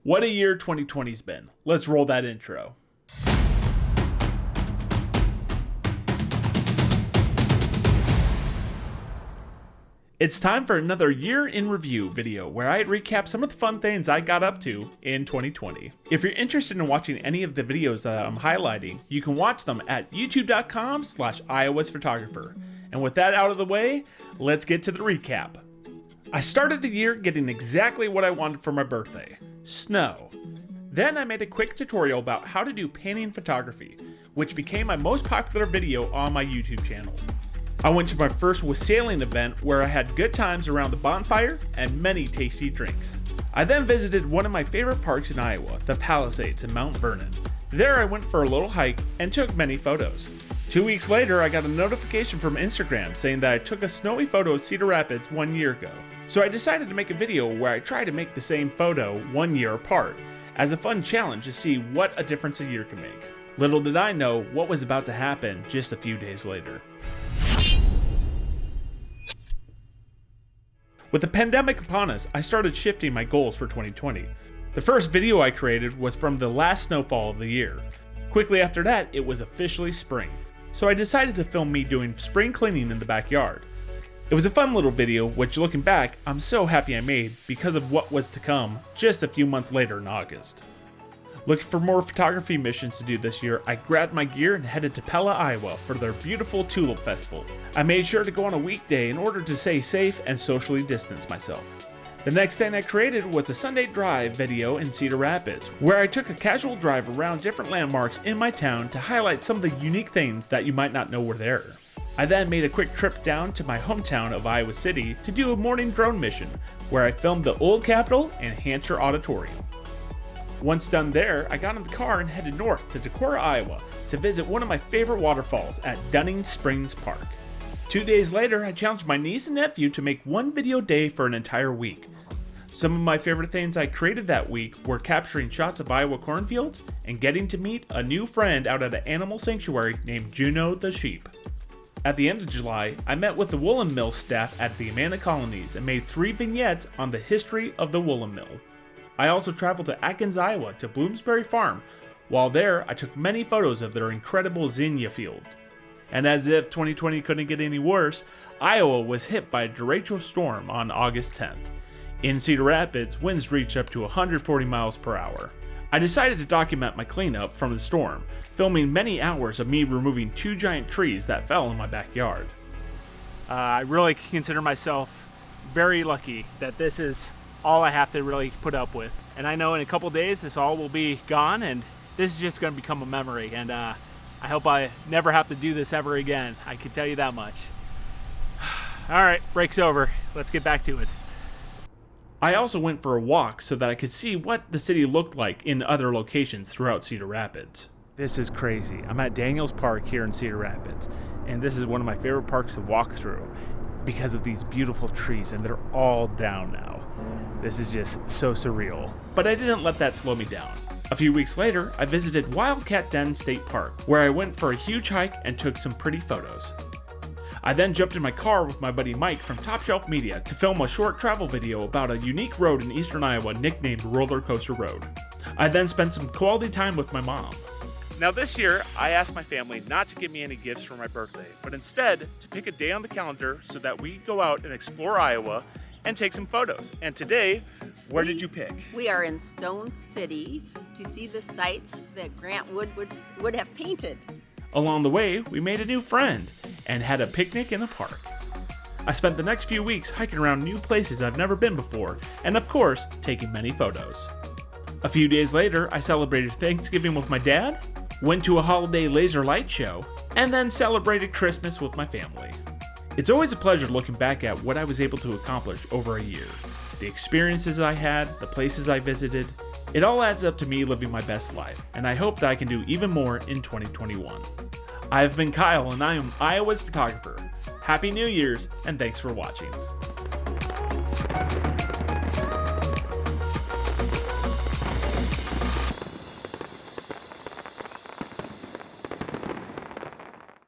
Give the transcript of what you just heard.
What a year 2020's been. Let's roll that intro. It's time for another year in review video where I recap some of the fun things I got up to in 2020. If you're interested in watching any of the videos that I'm highlighting, you can watch them at youtube.com/iOSphotographer. And with that out of the way, let's get to the recap. I started the year getting exactly what I wanted for my birthday: snow. Then I made a quick tutorial about how to do painting photography, which became my most popular video on my YouTube channel. I went to my first wassailing event where I had good times around the bonfire and many tasty drinks. I then visited one of my favorite parks in Iowa, the Palisades in Mount Vernon. There I went for a little hike and took many photos. 2 weeks later, I got a notification from Instagram saying that I took a snowy photo of Cedar Rapids 1 year ago. So I decided to make a video where I try to make the same photo 1 year apart, as a fun challenge to see what a difference a year can make. Little did I know what was about to happen just a few days later. With the pandemic upon us, I started shifting my goals for 2020. The first video I created was from the last snowfall of the year. Quickly after that, it was officially spring. So I decided to film me doing spring cleaning in the backyard. It was a fun little video, which looking back, I'm so happy I made because of what was to come just a few months later in August. Looking for more photography missions to do this year, I grabbed my gear and headed to Pella, Iowa for their beautiful Tulip Festival. I made sure to go on a weekday in order to stay safe and socially distance myself. The next thing I created was a Sunday drive video in Cedar Rapids, where I took a casual drive around different landmarks in my town to highlight some of the unique things that you might not know were there. I then made a quick trip down to my hometown of Iowa City to do a morning drone mission, where I filmed the Old Capitol and Hansher Auditorium. Once done there, I got in the car and headed north to Decorah, Iowa to visit one of my favorite waterfalls at Dunning Springs Park. 2 days later, I challenged my niece and nephew to make one video a day for an entire week. Some of my favorite things I created that week were capturing shots of Iowa cornfields and getting to meet a new friend out at an animal sanctuary named Juno the sheep. At the end of July, I met with the woolen mill staff at the Amana Colonies and made 3 vignettes on the history of the woolen mill. I also traveled to Atkins, Iowa to Bloomsbury Farm. While there, I took many photos of their incredible zinnia field. And as if 2020 couldn't get any worse, Iowa was hit by a derecho storm on August 10th. In Cedar Rapids, winds reached up to 140 miles per hour. I decided to document my cleanup from the storm, filming many hours of me removing 2 giant trees that fell in my backyard. I really consider myself very lucky that this is all I have to really put up with. And I know in a couple days this all will be gone, and this is just going to become a memory, and I hope I never have to do this ever again. I can tell you that much. Alright, break's over. Let's get back to it. I also went for a walk so that I could see what the city looked like in other locations throughout Cedar Rapids. This is crazy. I'm at Daniels Park here in Cedar Rapids, and this is one of my favorite parks to walk through because of these beautiful trees, and they're all down now. This is just so surreal. But I didn't let that slow me down. A few weeks later, I visited Wildcat Den State Park, where I went for a huge hike and took some pretty photos. I then jumped in my car with my buddy Mike from Top Shelf Media to film a short travel video about a unique road in eastern Iowa nicknamed Roller Coaster Road. I then spent some quality time with my mom. Now this year, I asked my family not to give me any gifts for my birthday, but instead to pick a day on the calendar so that we go out and explore Iowa and take some photos. And today, where did you pick? We are in Stone City to see the sites that Grant Wood would have painted. Along the way, we made a new friend and had a picnic in the park. I spent the next few weeks hiking around new places I've never been before, and of course, taking many photos. A few days later, I celebrated Thanksgiving with my dad, went to a holiday laser light show, and then celebrated Christmas with my family. It's always a pleasure looking back at what I was able to accomplish over a year. The experiences I had, the places I visited, it all adds up to me living my best life, and I hope that I can do even more in 2021. I have been Kyle, and I am Iowa's photographer. Happy New Year's, and thanks for watching.